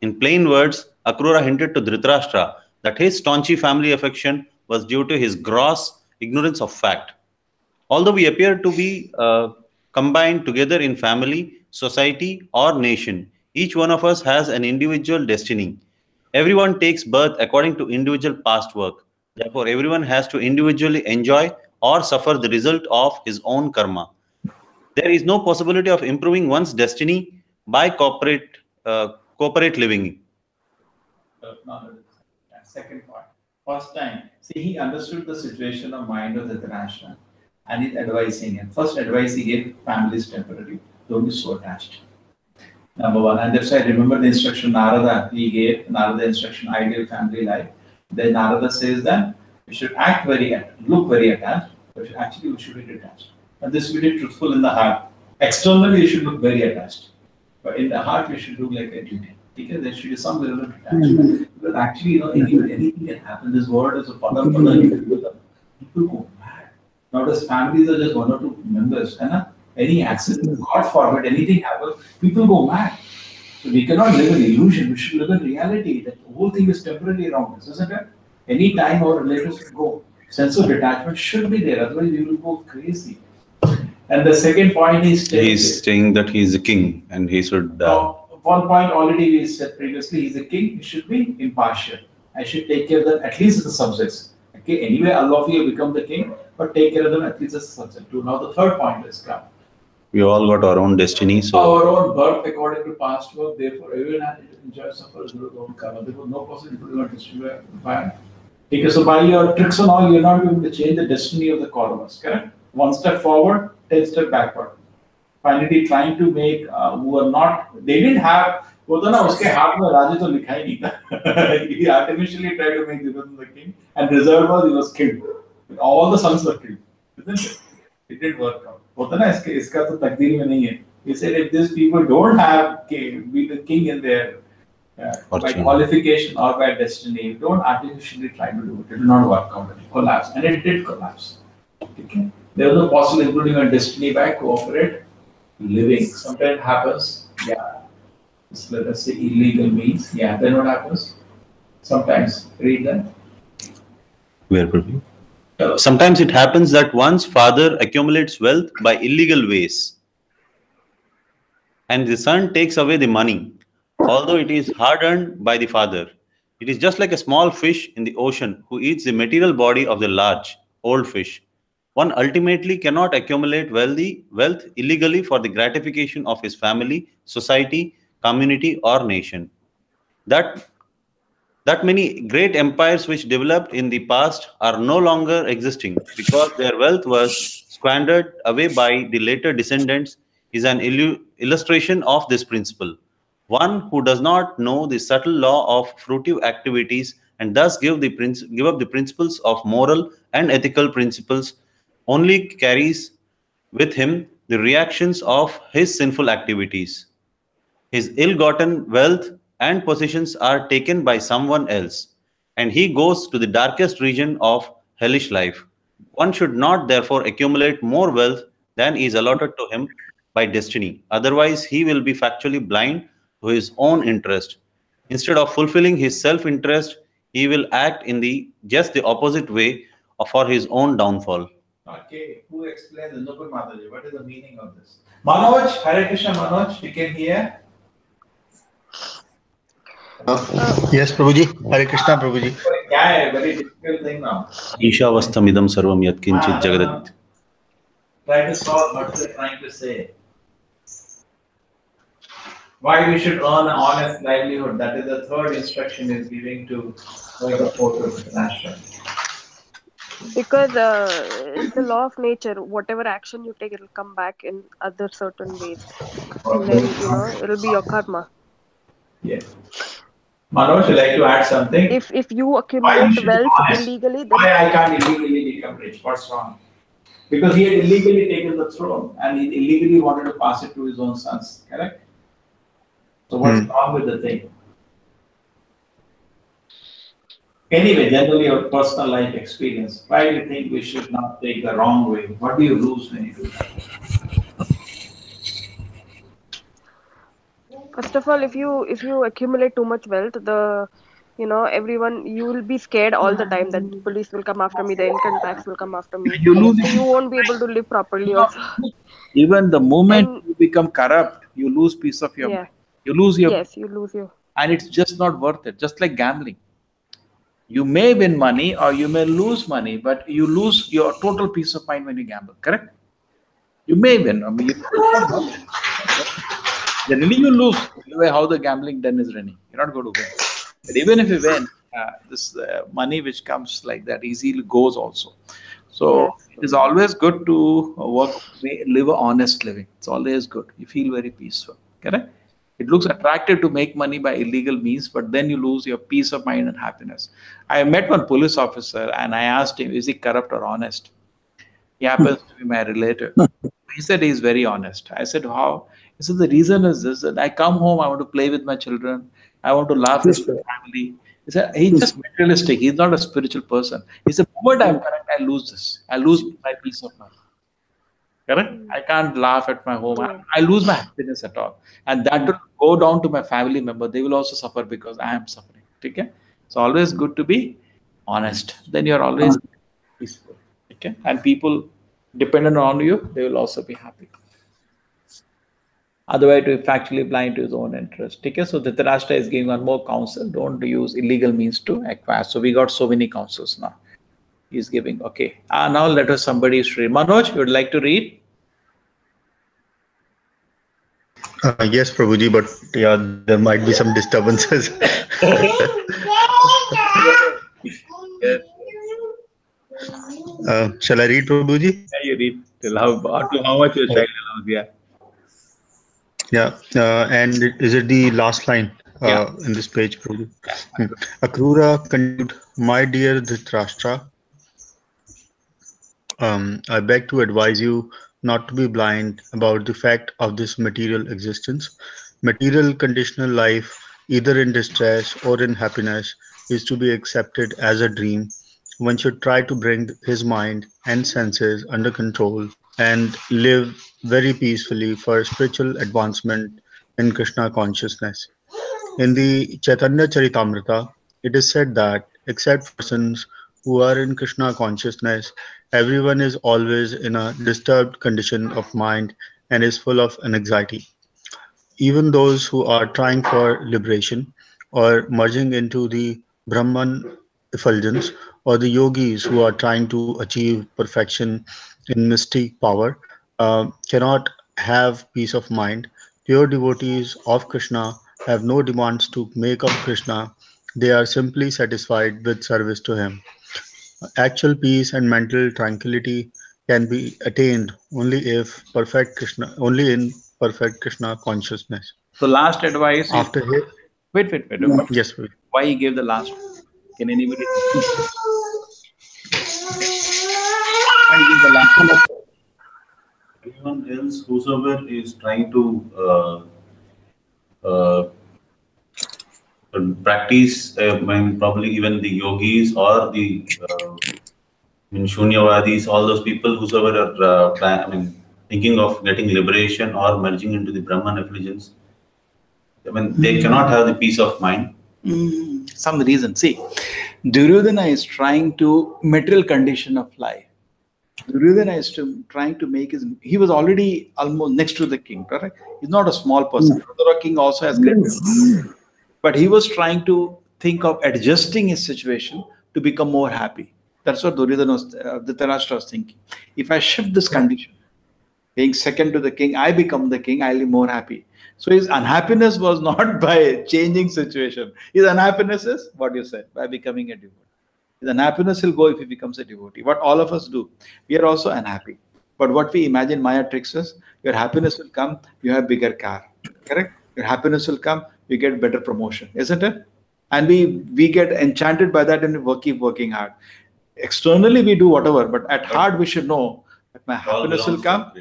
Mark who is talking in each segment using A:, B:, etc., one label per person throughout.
A: In plain words, Akrura hinted to Dhritrashtra that his staunchy family affection was due to his gross ignorance of fact. Although we appear to be combined together in family, society, or nation, each one of us has an individual destiny. Everyone takes birth according to individual past work. Therefore, everyone has to individually enjoy or suffer the result of his own karma. There is no possibility of improving one's destiny by corporate living.
B: No, second part. First time, see, he understood the situation of mind of Dhritarashtra and he's advising him. First advice he gave, family is temporary, don't be so attached. Number one, and that's why I remember the instruction Narada, he gave Narada instruction, ideal family life. Then Narada says that we should act look very attached, but actually we should be detached. And this will be truthful in the heart. Externally, you should look very attached, but in the heart, we should look like a duty. Because there should be some level of detachment. Because actually, anything can happen. This world is a padam. People go mad. Nowadays, families are just one or two members. Any accident, God forbid, anything happens, people go mad. So we cannot live in illusion. We should live in reality. That the whole thing is temporary around us, isn't it? Any time our relatives will go. Sense of detachment should be there. Otherwise, we will go crazy. And the second point is
A: he's saying that he is a king and he should.
B: One point already we said previously, he's a king, he should be impartial. I should take care of them at least as the subjects. Okay, anyway, Allah of you become the king, but take care of them at least as a subject too. Now the third point is come.
A: We all got our own destiny. So
B: our own birth according to past work, therefore everyone has to enjoy suffers their own karma. There was no possibility to distribute by. Because so by your tricks and all, you're not going to change the destiny of the Kauravas, correct? One step forward, 10 steps backward. Finally trying to make who are not, they didn't have, वो तो ना उसके हाथ में राज्य तो लिखा ही नहीं था. He artificially tried to make Dhritrashta the king, and result was he was killed. All the sons were killed, isn't it? It didn't work out. होता ना इसका तो तकदीर में नहीं है. He said if these people don't have be the king in their by qualification or by destiny, don't artificially try to do it. It will not work out. It will collapse, and it did collapse. Okay, there was no possible including a destiny by cooperate. Living sometimes happens, yeah. Let us say illegal means, yeah. Then what happens? Sometimes read that.
A: Where probably? Sometimes it happens that one's father accumulates wealth by illegal ways, and the son takes away the money, although it is hard earned by the father. It is just like a small fish in the ocean who eats the material body of the large, old fish. One ultimately cannot accumulate wealth illegally for the gratification of his family, society, community, or nation. That many great empires which developed in the past are no longer existing because their wealth was squandered away by the later descendants is an illustration of this principle. One who does not know the subtle law of fruitive activities and thus give up the principles of moral and ethical principles only carries with him the reactions of his sinful activities. His ill-gotten wealth and possessions are taken by someone else, and he goes to the darkest region of hellish life. One should not therefore accumulate more wealth than is allotted to him by destiny. Otherwise, he will be factually blind to his own interest. Instead of fulfilling his self-interest, he will act in just the opposite way for his own downfall.
B: Okay, who explains the Nupur Mataji? What is the meaning of this? Manoj, Hare Krishna Manoj, you can hear?
C: Yes, Prabhuji. Hare Krishna, Prabhuji.
B: Yeah, very difficult thing now.
A: Ishavastamidam sarvam yat kinchit jagadat.
B: Try to solve what they're trying to say. Why we should earn an honest livelihood. That is the third instruction is giving to the fourth of Dhritrashta.
D: Because it's the law of nature. Whatever action you take, it'll come back in other certain ways. And then, it'll be your karma.
B: Yes. Manoj, would you like to add something?
D: If you accumulate wealth illegally, then
B: why I can't illegally become rich? What's wrong? Because he had illegally taken the throne and he illegally wanted to pass it to his own sons. Correct? So what's wrong with the thing? Anyway, generally our personal life experience, why do you think we should not take the wrong way? What do you lose when you do that?
D: First of all, if you accumulate too much wealth, everyone, you will be scared all the time that police will come after me, the income tax will come after me,
B: You lose
D: so you won't be able to live properly also.
B: even the moment
D: And
B: you become corrupt, you lose piece of your
D: yeah,
B: mind. You lose your,
D: yes, you lose your.
B: and it's just not worth it. Just like gambling, you may win money or you may lose money, but you lose your total peace of mind when you gamble. Correct? You may win. I mean, it's not worth it. Generally, you lose. The way how the gambling den is running, you're not going to win. But even if you win, this money which comes like that easily goes also. So
D: Yes.
B: it is always good to live a honest living. It's always good. You feel very peaceful. Correct? It looks attractive to make money by illegal means, but then you lose your peace of mind and happiness. I met one police officer and I asked him, is he corrupt or honest? He happens to be my relative. He said he's very honest. I said, how? He said, the reason is this, that I come home, I want to play with my children, I want to laugh with my family. He said, he's just materialistic. He's not a spiritual person. He said, the moment I'm correct, I lose this. I lose my peace of mind. Correct?
D: Mm.
B: I can't laugh at my home.
D: Yeah.
B: I lose my happiness at all. And that will go down to my family member. They will also suffer because I am suffering. Okay? It's always good to be honest. Then you're always peaceful. Okay? And people dependent on you, they will also be happy. Otherwise, to factually blind to his own interest. Okay? So Dhritrashtra is giving one more counsel. Don't use illegal means to acquire. So we got so many counsels now. He's giving. Okay. Now let us somebody read. Manoj, you would like to read?
C: Yes, Prabhuji, but yeah, there might be some disturbances.
B: Yes.
C: Shall I read, Prabhuji?
B: Yeah, you read till how much your child allows. Yeah.
C: Yeah, and is it the last line
B: Yeah.
C: in this page, Prabhuji?
B: Yeah.
C: Akrura continued, my dear Dhritrashtra, I beg to advise you not to be blind about the fact of this material existence. Material conditional life, either in distress or in happiness, is to be accepted as a dream. One should try to bring his mind and senses under control and live very peacefully for spiritual advancement in Krishna consciousness. In the Chaitanya Charitamrita, it is said that except persons who are in Krishna consciousness, everyone is always in a disturbed condition of mind and is full of anxiety. Even those who are trying for liberation or merging into the Brahman effulgence, or the yogis who are trying to achieve perfection in mystic power, cannot have peace of mind. Pure devotees of Krishna have no demands to make of Krishna. They are simply satisfied with service to him. Actual peace and mental tranquility can be attained only in perfect Krishna consciousness.
B: So last advice is
C: After he,
B: wait.
C: yes, please.
B: Why he gave the last one? Can anybody tell? Why he gave the last one?
A: Everyone else, whosoever is trying to uh, practice, probably even the yogis or the Shunyavadis, all those people whosoever are thinking of getting liberation or merging into the Brahman effulgence, they cannot have the peace of mind.
B: Some reason. See, Duryodhana is trying to material condition of life. Duryodhana is trying to make his. He was already almost next to the king, correct? He's not a small person. The king also has great, but he was trying to think of adjusting his situation to become more happy. That's what Duryodhana was, Dhritarashtra was thinking. If I shift this condition, being second to the king, I become the king, I'll be more happy. So his unhappiness was not by changing situation. His unhappiness is what you said, by becoming a devotee. His unhappiness will go if he becomes a devotee. What all of us do, we are also unhappy. But what we imagine Maya tricks us, your happiness will come, you have bigger car. Correct? Your happiness will come, you get better promotion, isn't it? And we get enchanted by that and we keep working hard. Externally we do whatever, but at heart we should know that my happiness will come,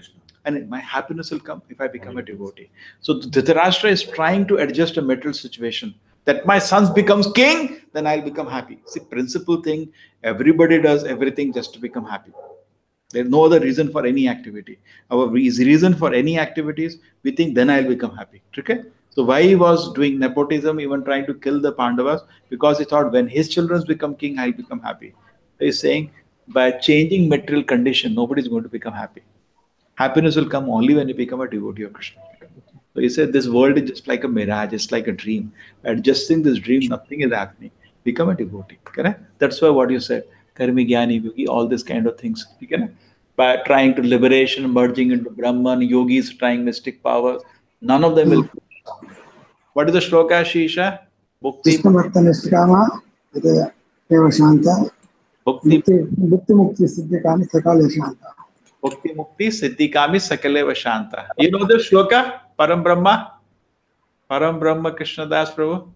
B: and my happiness will come if I become a devotee. So Dhritarashtra is trying to adjust a material situation that my sons becomes king, then I'll become happy. See, principal thing, everybody does everything just to become happy. There's no other reason for any activity. Our reason for any activities, we think then I'll become happy. Okay? So why he was doing nepotism, even trying to kill the Pandavas? Because he thought when his children become king, I'll become happy. So he's saying by changing material condition, nobody is going to become happy. Happiness will come only when you become a devotee of Krishna. So he said this world is just like a mirage, it's like a dream. Adjusting this dream, nothing is happening. Become a devotee. Correct? That's why what you said, Karmi Gyani Yogi, all these kind of things. Correct? By trying to liberation, merging into Brahman, yogis trying mystic powers, none of them will. What is the shloka, Shisha? Bhukti,
E: कृष्णभक्तनिष्कामा एव शान्ता
B: bhukti,
E: मुक्ति मुक्ति सिद्धिकामि सकले शान्ता.
B: bhukti mukti, siddhi kami sakale vashanta. You know the shloka? Param Brahma? Param Brahma Krishna Das Prabhu?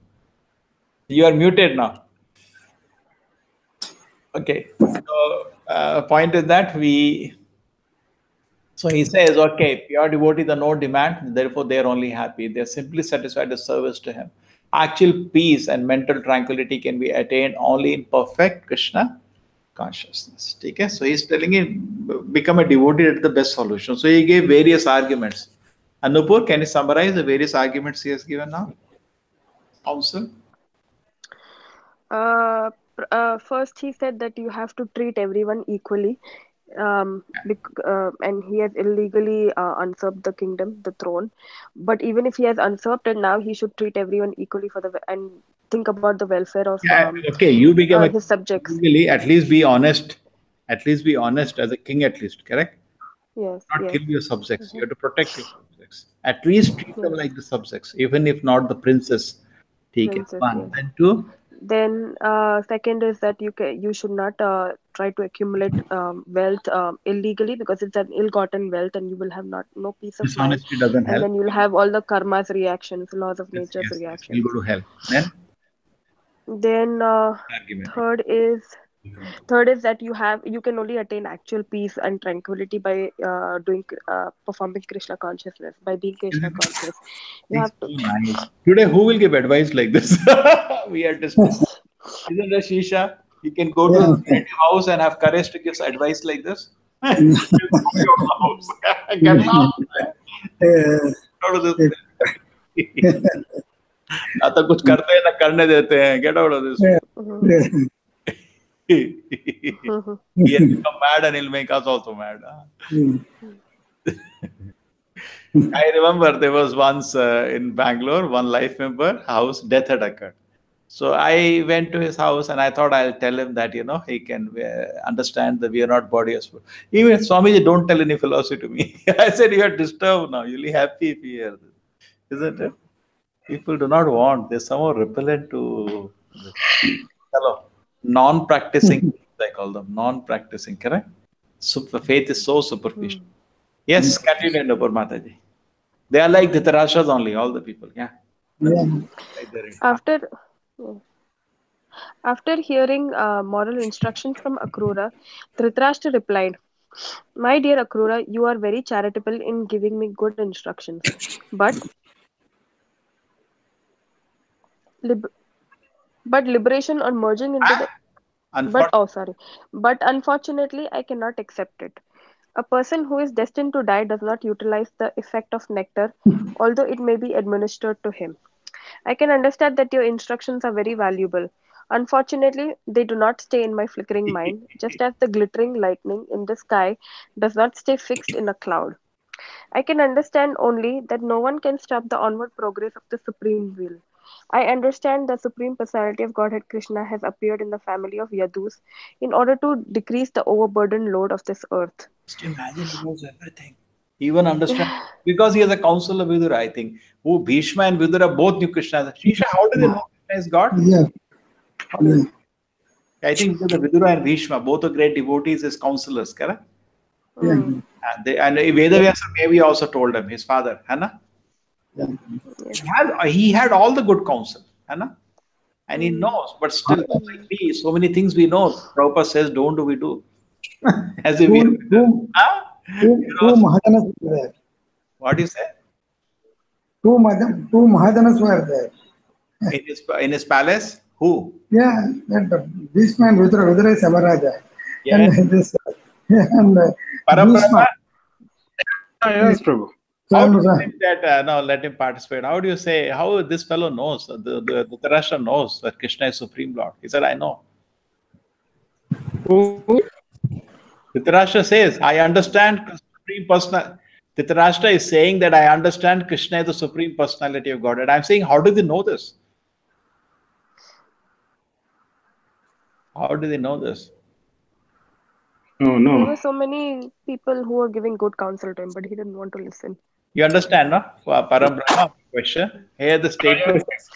B: You are muted now. Okay. So, point is that so he says, okay, pure devotees are no demand, therefore they are only happy. They are simply satisfied with service to him. Actual peace and mental tranquility can be attained only in perfect Krishna consciousness. Okay? So he's telling him, become a devotee, is the best solution. So he gave various arguments. Anupur, can you summarize the various arguments he has given now? Counsel?
D: First, he said that you have to treat everyone equally, and he has illegally usurped the kingdom, the throne. But even if he has usurped it, now he should treat everyone equally and think about the welfare of
B: Okay, you become a
D: his subjects.
B: legally, at least be honest. At least be honest as a king, at least, correct?
D: Yes,
B: Not
D: yes.
B: kill your subjects. You have to protect your subjects. At least treat them like the subjects, even if not the princess. Take it.
D: Princess,
B: One.
D: yes.
B: Then two.
D: Then second is that you should not try to accumulate wealth illegally, because it's an ill-gotten wealth, and you will have no peace of mind,
B: Dishonesty doesn't
D: and
B: help.
D: then you'll have all the karma's reactions, laws of
B: Yes,
D: nature's
B: yes, yes.
D: reactions.
B: You'll go to hell.
D: Then
B: Argument.
D: third is that you can only attain actual peace and tranquility by performing Krishna consciousness, by being Krishna conscious. You
B: It's
D: have to.
B: so nice. Today, who will give advice like this? We are discussing. Isn't it, Shisha? You can go to a native house and have courage to give advice like this. Get out. Out of this. ना तो कुछ करते हैं ना करने देते हैं. Get out of this. He has become mad and he'll make us also mad. I remember there was once in Bangalore, one life member house death had occurred. So I went to his house and I thought I'll tell him that, he can understand that we are not body as food. Even Swamiji, don't tell any philosophy to me. I said, you are disturbed now. You'll be happy if you hear this. Isn't it? People do not want. They're somehow repellent to this. Hello. Non-practicing, I call them. Non-practicing, correct? Faith is so superficial. Yes, continue, Nupur Mataji. They are like Dhritrashtas only, all the people. Yeah.
D: After hearing moral instructions from Akrura, Dhritrashtra replied, "My dear Akrura, you are very charitable in giving me good instructions, but liberation or merging into the but unfortunately I cannot accept it. A person who is destined to die does not utilize the effect of nectar, although it may be administered to him. I can understand that your instructions are very valuable. Unfortunately, they do not stay in my flickering mind, just as the glittering lightning in the sky does not stay fixed in a cloud. I can understand only that no one can stop the onward progress of the Supreme Will. I understand the Supreme Personality of Godhead Krishna has appeared in the family of Yadus in order to decrease the overburdened load of this earth."
B: Just imagine he knows everything. He even understand because he has a counsel of Vidura, I think. Who Bhishma and Vidura both knew Krishna. Shisha, how do they know Krishna is God?
E: Yeah.
B: I think because the Vidura and Bhishma, both are great devotees as counselors, correct?
E: Yeah.
B: And Vedavyasa maybe also told him, his father, Hannah. He had all the good counsel, Hannah. And he knows, but still, like me, so many things we know. Prabhupada says, don't do, we do. As if
E: Two Mahadanas were there.
B: What do you say?
E: Two Mahadanas were there.
B: In his palace? Who?
E: Yeah, that Bhishma and Vidura is Samaraja.
B: Yeah.
E: And this and
B: Parabrahma?
C: Yes, Prabhu.
B: How do
E: Same,
B: you
E: same.
B: think that, no, let him participate? How do you say, how this fellow knows, the Dhritarashtra knows that Krishna is Supreme Lord? He said, I know.
F: Who?
B: Dhritarashtra says, I understand Supreme Personal. Dhritarashtra is saying that I understand Krishna is the Supreme Personality of Godhead. I'm saying, how do they know this? How do they know this?
F: Oh
D: There
F: no.
D: were so many people who were giving good counsel to him, but he didn't want to listen.
B: You understand, no? Param Brahma question. Here the statement,
F: Yes.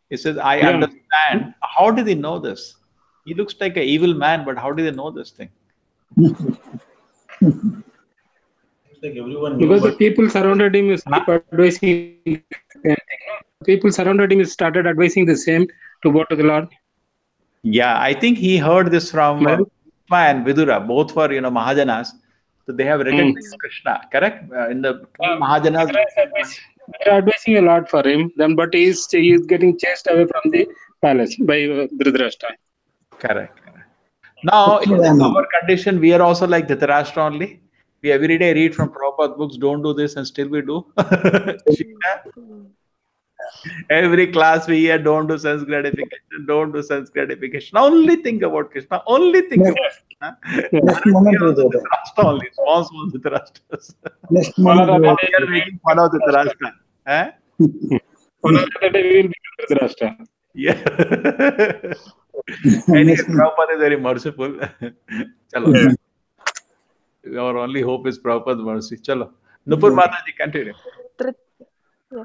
B: he says, I
F: Yeah.
B: understand. How do they know this? He looks like an evil man, but how do they know this thing?
A: Like everyone knew,
F: Because the
A: but
F: people surrounded him is
B: Huh?
F: keep advising the same thing. No? The people surrounded him is started advising the same to go to the Lord.
B: Yeah, I think he heard this from
F: Well,
B: Bhishma and Vidura. Both were, Mahajanas. So they have recognized
D: Mm.
B: Krishna, correct? In the 12 Mahajanas.
F: they're advising a lot for him. Then, but he is getting chased away from the palace by Dhritrashtra.
B: Correct. Now, in
E: Actually, I know.
B: our condition, we are also like Dhritarashtra only. We every day read from Prabhupada books, don't do this, and still we do. Shikha.
D: Mm.
B: Every class we hear, don't do sense gratification, don't do sense gratification. Only think about Krishna, only think
E: Next,
B: about Krishna.
F: Yeah.
E: next
B: And we
E: moment
B: are
E: we
B: also
E: do that.
B: Dhritarashtra only, small Dhritarashtra.
E: Next
F: One
E: moment
F: other
E: we
B: And
F: day,
B: we are making fun of Dhritarashtra. Eh?
F: one other day we will be Dhritrashtra.
B: Yeah. Anyway,
E: next moment.
B: Prabhupada is very merciful. Chalo.
F: Yeah.
B: Our only hope is Prabhupada's mercy. Chalo. Nupur Mataji, continue.
D: Dhrit- yeah.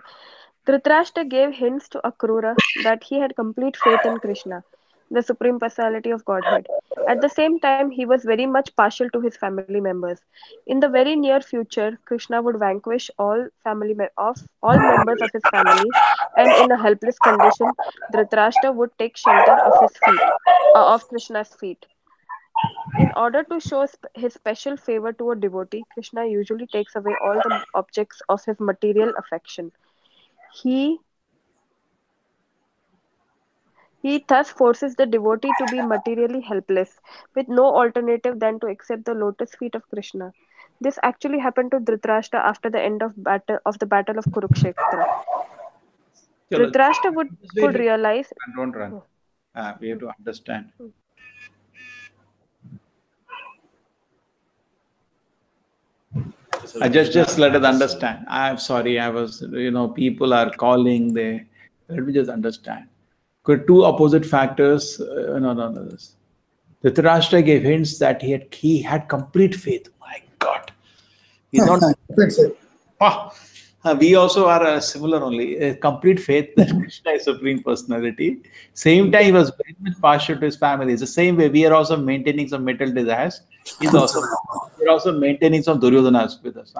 D: Dhritarashtra gave hints to Akrura that he had complete faith in Krishna, the Supreme Personality of Godhead. At the same time, he was very much partial to his family members. In the very near future, Krishna would vanquish all members of his family, and in a helpless condition, Dhritarashtra would take shelter of Krishna's feet. In order to show his special favor to a devotee, Krishna usually takes away all the objects of his material affection. He He thus forces the devotee to be materially helpless, with no alternative than to accept the lotus feet of Krishna. This actually happened to Dhritarashtra after the end of the battle of Kurukshetra.
B: Chalo.
D: Dhritarashtra
B: Just wait,
D: could
B: wait.
D: realize.
B: Don't run.
D: Oh,
B: We have to understand.
D: mm,
B: I just let us understand. I'm sorry. I was, people are calling. Let me just understand. Could two opposite factors? No. Dhritarashtra gave hints that he had complete faith. My God, he's not.
E: That's it.
B: Ah, we also are similar only. Complete faith that Krishna is Supreme Personality. Same time, he was very much partial to his family. It's the same way we are also maintaining some material desires. We're also maintaining some Duryodhanas with us.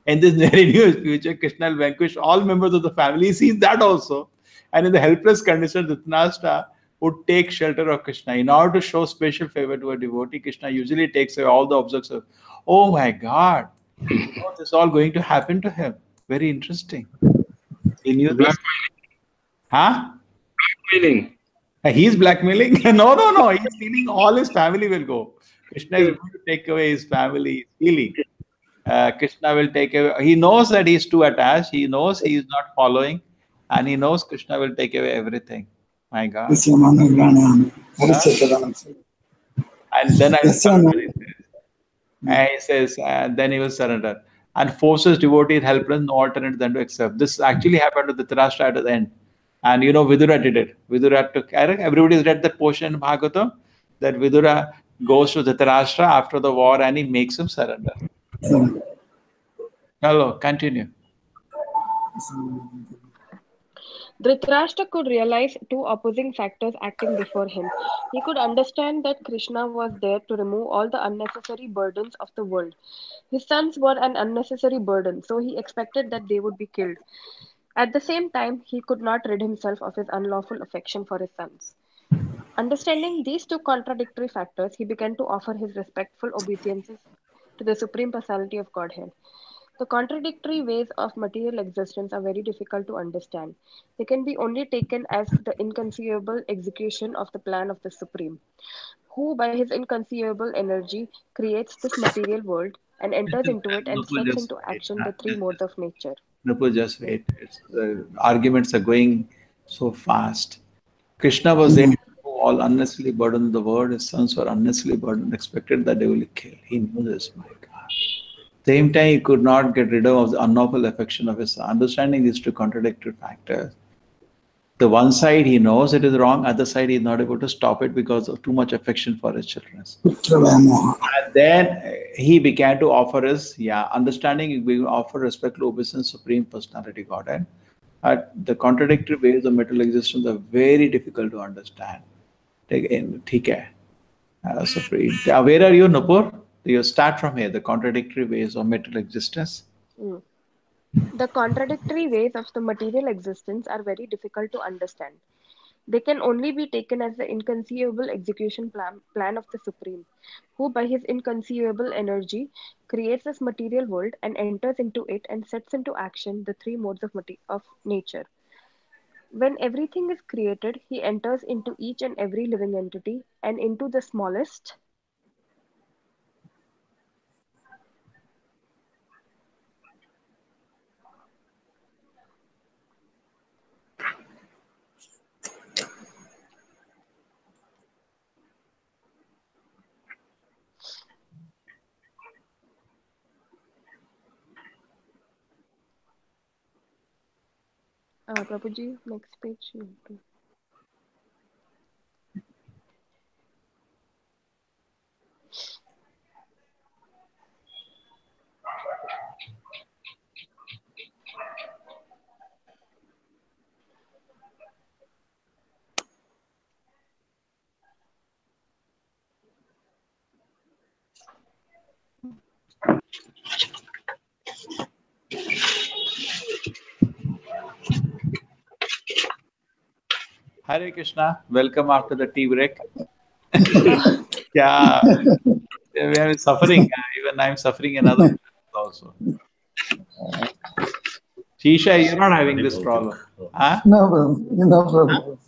B: In this very near future, Krishna will vanquish all members of the family. He sees that also. And in the helpless condition, Dhritarashtra would take shelter of Krishna. In order to show special favor to a devotee, Krishna usually takes away all the objects of, oh my God. This is all going to happen to him. Very interesting. He knew this. Huh?
F: Feeling.
B: He's blackmailing? No. He's feeling all his family will go. Krishna is going to take away his family. He's feeling. Krishna will take away. He knows that he's too attached. He knows he is not following. And he knows Krishna will take away everything. My God. And then I will surrender. And he says, and then he will surrender. And forces devotee helpless, no alternate than to accept. This actually happened to Dhritarashtra at the end. And Vidura did it. Vidura took, everybody's read that portion in Bhagavatam, that Vidura goes to Dhritarashtra after the war and he makes him surrender. Hello, continue.
D: Dhritarashtra could realize two opposing factors acting before him. He could understand that Krishna was there to remove all the unnecessary burdens of the world. His sons were an unnecessary burden, so he expected that they would be killed. At the same time, he could not rid himself of his unlawful affection for his sons. Understanding these two contradictory factors, he began to offer his respectful obeisances to the Supreme Personality of Godhead. The contradictory ways of material existence are very difficult to understand. They can be only taken as the inconceivable execution of the plan of the Supreme, who, by his inconceivable energy, creates this material world and enters into it and
B: Nupur,
D: sets
B: just
D: into
B: wait.
D: action the three modes of nature.
B: Nupur, just wait. Arguments are going so fast. Krishna was there to remove all unnecessarily burden of the world. His sons were unnecessarily burdened, expected that they will kill. He knew this, my God. Same time, he could not get rid of the unlawful affection of his son. Understanding these two contradictory factors. The one side he knows it is wrong, other side he is not able to stop it because of too much affection for his children. And then he began to offer his, understanding, we offer respectful obeisance, Supreme Personality Godhead. The contradictory ways of material existence are very difficult to understand. ठीक है. Supreme. Where are you, Nupur? You start from here, the contradictory ways of material existence.
D: Mm. The contradictory ways of the material existence are very difficult to understand. They can only be taken as the inconceivable execution plan of the Supreme, who by his inconceivable energy creates this material world and enters into it and sets into action the three modes of nature. When everything is created, he enters into each and every living entity and into the smallest. Prabhuji, next page.
B: Hare Krishna, welcome after the tea break. Yeah, we are suffering. Even I'm suffering another also. Shisha, you're not having this problem. Huh?
E: No problem. No problem.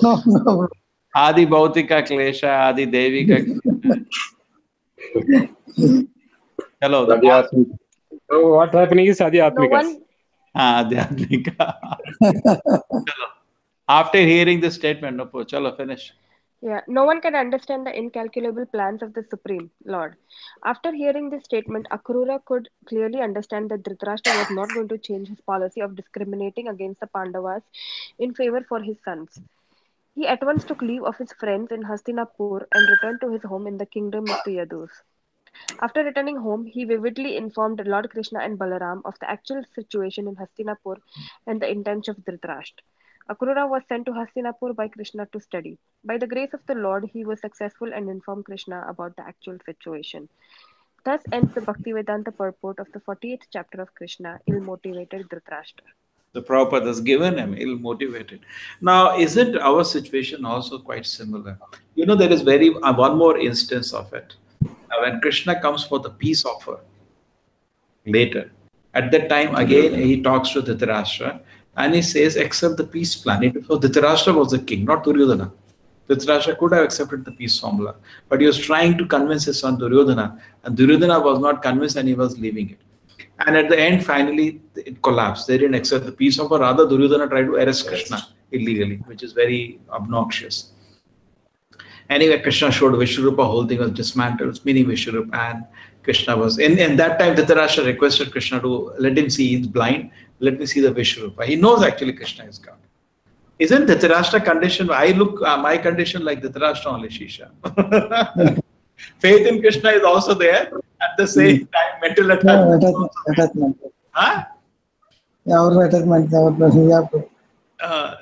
E: No, no problem.
B: Adi Bhautika Klesha, Adi Devika Klesha. Hello, the
F: Adhyatmika. So what's happening is
D: No
F: Adhyatmikas.
D: one,
B: Adhyatmika. Chalo. After hearing this statement, no, chalo, finish.
D: no one can understand the incalculable plans of the Supreme Lord. After hearing this statement, Akrura could clearly understand that Dhritarashtra was not going to change his policy of discriminating against the Pandavas in favor for his sons. He at once took leave of his friends in Hastinapur and returned to his home in the kingdom of the Yadus. After returning home, he vividly informed Lord Krishna and Balaram of the actual situation in Hastinapur and the intent of Dhritarashtra. Akrura was sent to Hastinapur by Krishna to study. By the grace of the Lord, he was successful and informed Krishna about the actual situation. Thus ends the Bhaktivedanta purport of the 48th chapter of Krishna, ill-motivated Dhritarashtra.
B: The Prabhupada has given him, ill-motivated. Now, isn't our situation also quite similar? You know, there is one more instance of it. When Krishna comes for the peace offer later, at that time again he talks to Dhritarashtra and he says, accept the peace plan. So Dhritarashtra was the king, not Duryodhana. Dhritarashtra could have accepted the peace formula, but he was trying to convince his son Duryodhana, and Duryodhana was not convinced and he was leaving it. And at the end, finally, it collapsed. They didn't accept the peace offer. Rather, Duryodhana tried to arrest Krishna illegally, which is very obnoxious. Anyway, Krishna showed Vishwarupa, whole thing was dismantled, meaning Vishwarupa, and Krishna was in that time. Dhritarashtra requested Krishna to let him see. He's blind. Let me see the Vishwarupa. He knows actually Krishna is God. Isn't Dhritarashtra condition? I look my condition like Dhritarashtra only, Shisha. Faith in Krishna is also there. At the same time, mental attachment.
E: Attachment.
B: Huh?
E: Our attachment,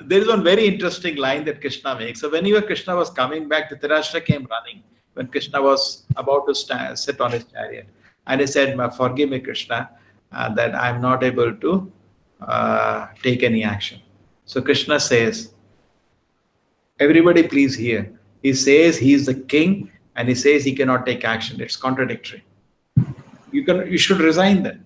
B: There is one very interesting line that Krishna makes. So whenever Krishna was coming back, Dhritarashtra came running when Krishna was about to sit on his chariot. And he said, forgive me, Krishna, that I'm not able to take any action. So Krishna says, everybody please hear. He says he is the king and he says he cannot take action. It's contradictory. You should resign then.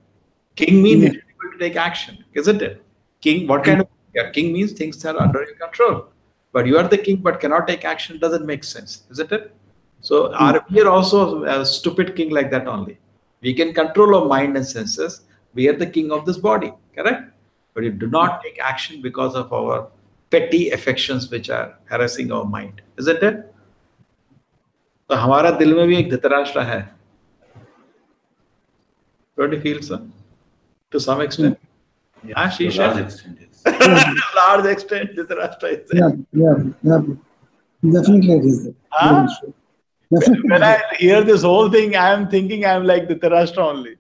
B: King means you're able to take action, isn't it? King, what kind of king means things are under your control. But you are the king but cannot take action, doesn't make sense, isn't it? So are we are also a stupid king like that only. We can control our mind and senses. We are the king of this body, correct? But you do not take action because of our petty affections which are harassing our mind, isn't it? तो हमारा दिल में भी एक धृतराष्ट्र है. Don't you feel so? To some extent.
A: Yeah, to a
B: Shisha?
A: large extent, yes.
B: Large extent, Dhritrashtra is there.
E: Yeah. Definitely it is there.
B: Huh?
E: Definitely.
B: When I hear this whole thing, I am thinking I am like Dhritarashtra only.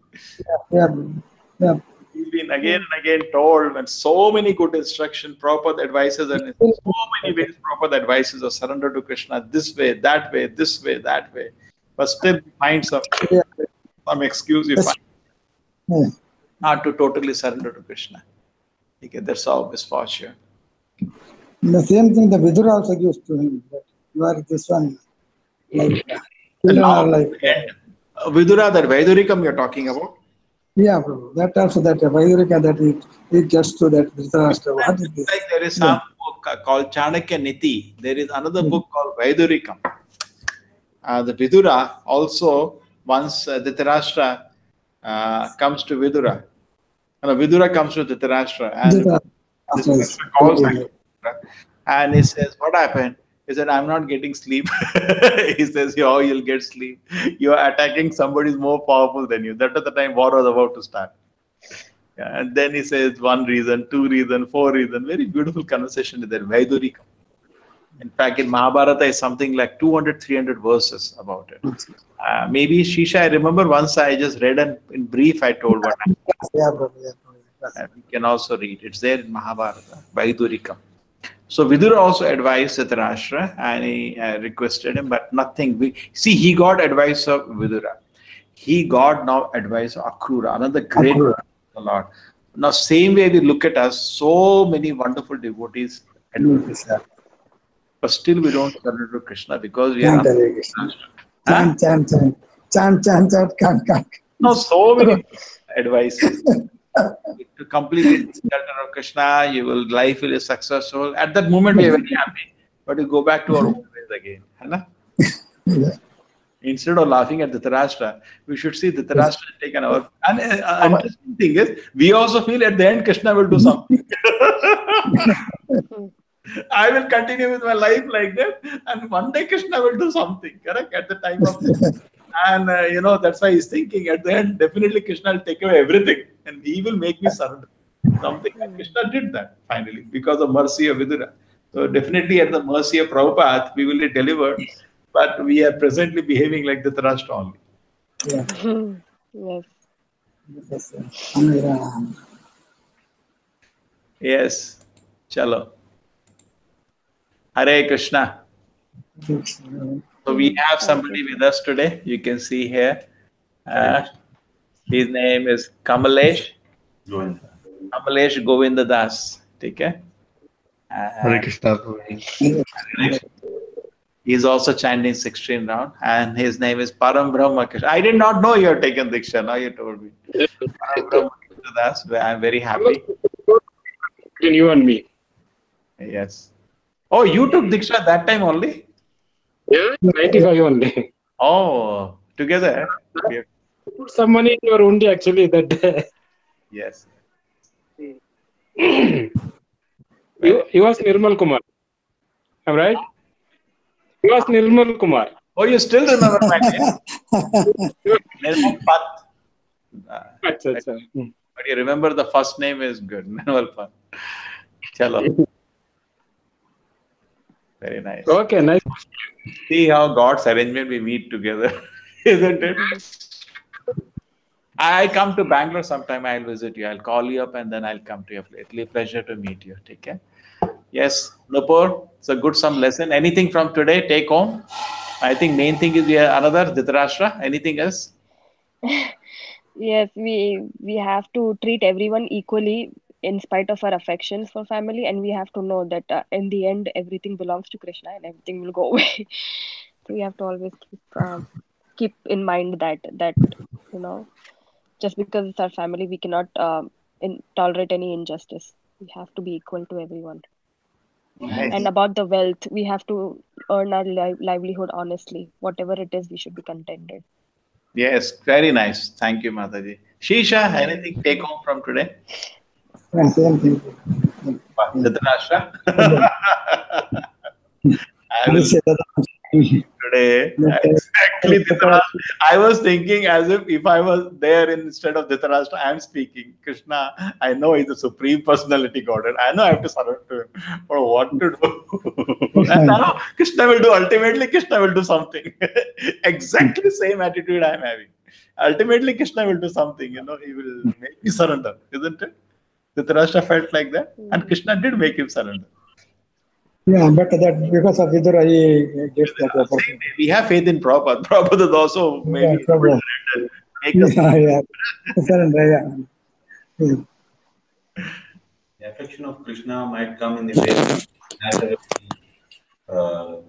E: Yeah.
B: He's been again and again told, and so many good instruction, proper advices, and in so many ways, proper advices of surrender to Krishna this way, that way, this way, that way. But still, we find some excuse you find
E: Yeah.
B: not to totally surrender to Krishna. Okay, that's all misfortune.
E: The same thing the Vidura also gives to him. That you are this one. Like,
B: And
E: children
B: now,
E: are like,
B: Vidura, that Vaidurikam you're talking about.
E: yeah, Prabhu. That also, that Vaidurika, that it gets to that Dhritarashtra. What is this?
B: Like there is some book called Chanakya Niti. There is another book called Vaidurikam. The Vidura also, once Dhritarashtra comes to Vidura, Vidura comes to Dhritarashtra, and Dhritarashtra calls him, and he says, "What happened?" He said, "I'm not getting sleep." He says, "Oh, you'll get sleep. You are attacking somebody who's more powerful than you." That at the time war was about to start. Yeah, and then he says 1 reason, 2 reason, 4 reason. Very beautiful conversation there. Vaidurika. In fact, in Mahabharata is something like 200, 300 verses about it. Maybe Shisha, I remember once I just read and in brief I told what I
E: Yeah, Prabhu.
B: we can also read. It's there in Mahabharata, Vaidurika. So Vidura also advised Dhritarashtra and he requested him, but nothing. See, he got advice of Vidura. He got now advice of Akrura, another great Lord. Now, same way we look at us, so many wonderful devotees, but still we don't surrender to Krishna because we are
E: Chant.
B: No, so many advices. To completely shelter of Krishna, life will be successful. At that moment, we are very happy. But we go back to our own ways again.
E: Yeah.
B: Instead of laughing at Dhritarashtra, we should see Dhritarashtra taken our. And interesting thing is, we also feel at the end Krishna will do something. I will continue with my life like that, and one day Krishna will do something. Correct at the time of. And that's why he's thinking at the end, definitely Krishna will take away everything and he will make me surrender. Something. And Krishna did that finally because of mercy of Vidura. So definitely at the mercy of Prabhupada, we will be delivered. But we are presently behaving like the Dhritrashtra only.
D: Yes.
B: Yes. Chalo. Hare Krishna. So we have somebody with us today. You can see here. His name is Kamalesh. Kamalesh Govinda Das. Okay.
C: Hare Krishna.
B: He's also chanting 16 round, and his name is Param Brahma Krishna. I did not know you had taken Diksha. Now you told me. Param Brahma Krishna Das. I'm very happy.
F: Between you and me.
B: Yes. Oh, you took Diksha that time only?
F: Yeah, 95 only.
B: Oh, together. We have,
F: Put some money in your undi actually that day.
B: yes.
F: He was Nirmal Kumar. Am I right? He was Nirmal Kumar.
B: Oh, you still remember my name? Nirmal Pat. But you remember the first name is good. Nirmal Pat. Chalo. Very nice.
F: Okay, nice.
B: See how God's arrangement we meet together, isn't it? I come to Bangalore sometime. I'll visit you. I'll call you up and then I'll come to your place. It'll be a pleasure to meet you. Take care. Yes, Nupur, it's a good some lesson. Anything from today, take home. I think main thing is we have another Dhritarashtra. Anything else?
D: Yes, we have to treat everyone equally in spite of our affections for family, and we have to know that in the end everything belongs to Krishna and everything will go away. So we have to always keep in mind that just because it's our family, we cannot tolerate any injustice. We have to be equal to everyone.
B: Nice.
D: And about the wealth, we have to earn our livelihood honestly. Whatever it is, we should be contented.
B: Yes, very nice. Thank you, Mataji. Shisha, anything take home from today?
E: And same thing.
B: Dhritrashtra? I will
E: Please say that.
B: today.
E: But,
B: Exactly, Dhritarashtra. I was thinking as if I was there instead of Dhritarashtra, I am speaking. Krishna, I know he's the supreme personality Godhead. I know I have to surrender to him. But what to do? And now Krishna will do, ultimately, Krishna will do something. Exactly same attitude I am having. Ultimately, Krishna will do something, he will make me surrender, isn't it? Dhritarashtra felt like that, and Krishna did make him surrender.
E: yeah, but that because of Vidura, he gets that
B: Same
E: opportunity.
B: way, we have faith in Prabhupada. Prabhupada is also maybe
E: Yeah, Prabhu.
B: make us.
E: Yeah. Surrender, yeah. Yeah.
A: The affection of Krishna might come in the way of natural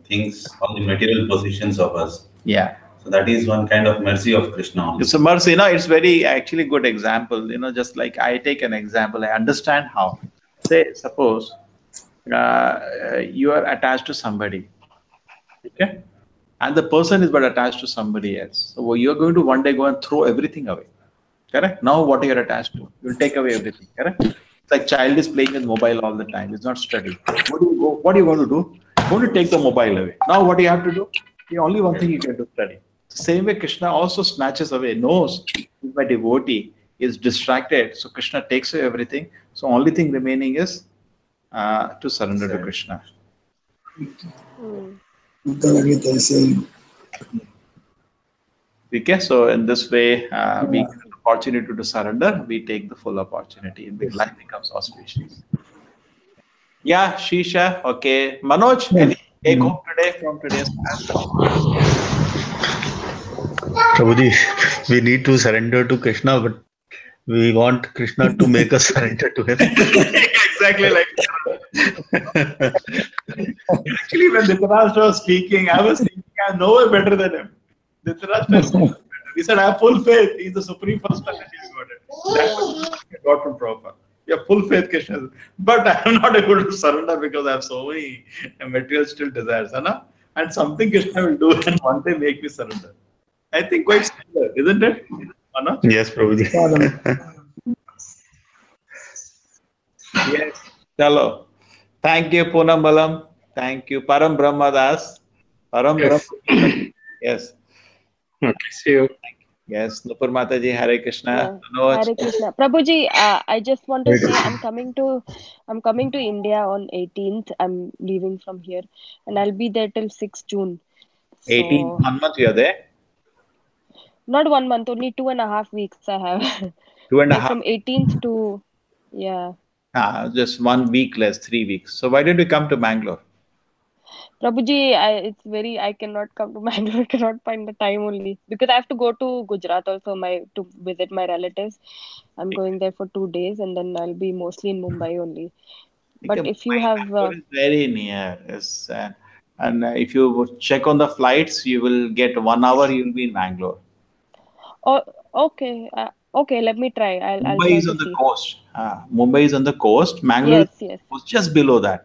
A: things, all the material possessions of us.
B: Yeah.
A: So that is one kind of mercy of Krishna only.
B: It's a mercy, it's very actually good example, just like I take an example, I understand how. Say, suppose you are attached to somebody, okay? And the person is but attached to somebody else. So you're going to one day go and throw everything away. Correct? Now what you're attached to, you'll take away everything. Correct? It's like child is playing with mobile all the time. It's not studying. What are you going to do? You're going to take the mobile away. Now what do you have to do? The only one thing you can do, study. Same way Krishna also snatches away, knows if my devotee is distracted. So Krishna takes away everything. So only thing remaining is to surrender to Krishna.
E: Bhagavad Gita is saying.
B: Okay, so in this way, we get an opportunity to surrender. We take the full opportunity, and life becomes auspicious. Yeah, Shisha. Okay, Manoj, any take home today from today's class?
C: Prabhuji, we need to surrender to Krishna, but we want Krishna to make us surrender to him.
B: Exactly like actually, when Dhritarashtra was speaking, I was thinking I'm nowhere better than him. Dhritarashtra is better. He said, I have full faith. He's the supreme personality of Godhead. That's what I got from Prabhupada. You have full faith, Krishna. But I am not able to surrender because I have so many material still desires. And something Krishna will do and one day make me surrender. I think quite similar, isn't it? Manoj?
C: Yes, Prabhuji.
B: Yes. Chalo. Thank you, Poonam Balam. Thank you, Param Brahma Das. Param
F: Yes.
B: Brahma. Yes.
F: Okay, see you.
B: Yes. Nupur Mataji, Hare Krishna.
D: Yeah.
B: Manoj.
D: Hare Krishna. Prabhuji, I just want to say I'm coming to India on 18th. I'm leaving from here and I'll be there till 6th June.
B: 18
D: So
B: 1 month you are there.
D: not 1 month, only 2.5 weeks I have.
B: 2.5
D: Like from 18th to yeah.
B: just 1 week less, 3 weeks. So why don't you come to Bangalore?
D: Prabhuji, I cannot come to Bangalore, cannot find the time only because I have to go to Gujarat also to visit my relatives. I'm going there for 2 days and then I'll be mostly in Mumbai only. But
B: Okay,
D: if you have
B: Bangalore is very near. Yes, and if you check on the flights, you will get 1 hour. You'll be in Bangalore.
D: oh okay, okay, let me try. I'll
B: Mumbai
D: try
B: is
D: to
B: on the
D: see.
B: coast. Mumbai is on the coast. Bangalore
D: Yes.
B: was just below that.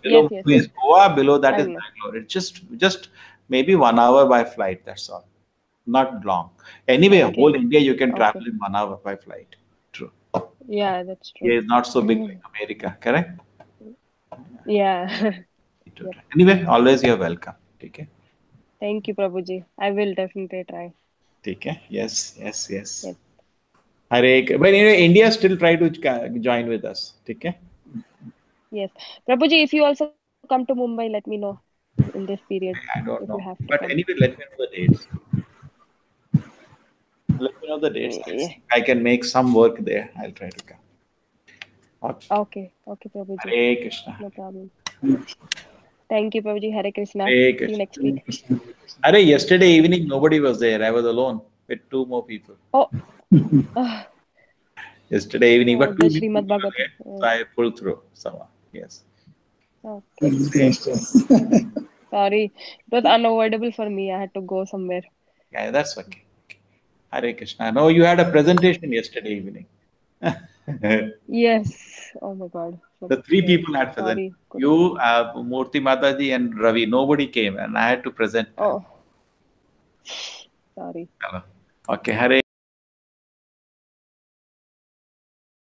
B: Below
D: Yes.
B: Mumbai is Goa. Below that
D: I
B: is
D: know.
B: Bangalore. It's just maybe 1 hour by flight. That's all. Not long. Anyway,
D: Okay.
B: whole India you can travel
D: Okay.
B: in 1 hour by flight. True.
D: Yeah, that's true.
B: India is not so big like America. Correct.
D: Yeah. Yep.
B: Anyway, always you're welcome. Okay.
D: Thank you, Prabhuji. I will definitely try.
B: Okay. Yes.
D: Yes.
B: Hare, but anyway, India still try to join with us. Okay.
D: Yes. Prabhuji, if you also come to Mumbai, let me know in this period
B: I
D: if
B: don't
D: you
B: know.
D: have to
B: But
D: come.
B: anyway, let me know the dates. Let me know the dates. I'll see if I can make some work there. I'll try to come.
D: Okay, Prabhuji.
B: Hare Krishna.
D: No problem. Thank you, Prabhuji. Hare Krishna.
B: Hare
D: See you
B: Krishna.
D: next week.
B: Hare, yesterday evening nobody was there. I was alone with 2 more people.
D: Oh,
B: Yesterday evening, but 2
D: the
B: new people
D: Srimad
B: were there.
D: Bhagavatam.
B: So I pulled through somehow. Yes.
D: Okay. Sorry, it was unavoidable for me. I had to go somewhere.
B: Yeah, that's okay. Hare Krishna. No, you had a presentation yesterday evening.
D: Yes. Oh my God.
B: The 3
D: Yes.
B: people had presented.
D: Sorry. Couldn't.
B: You, Murthy Mataji, and Ravi. Nobody came, and I had to present.
D: Oh, sorry.
B: Hello. Okay, Hare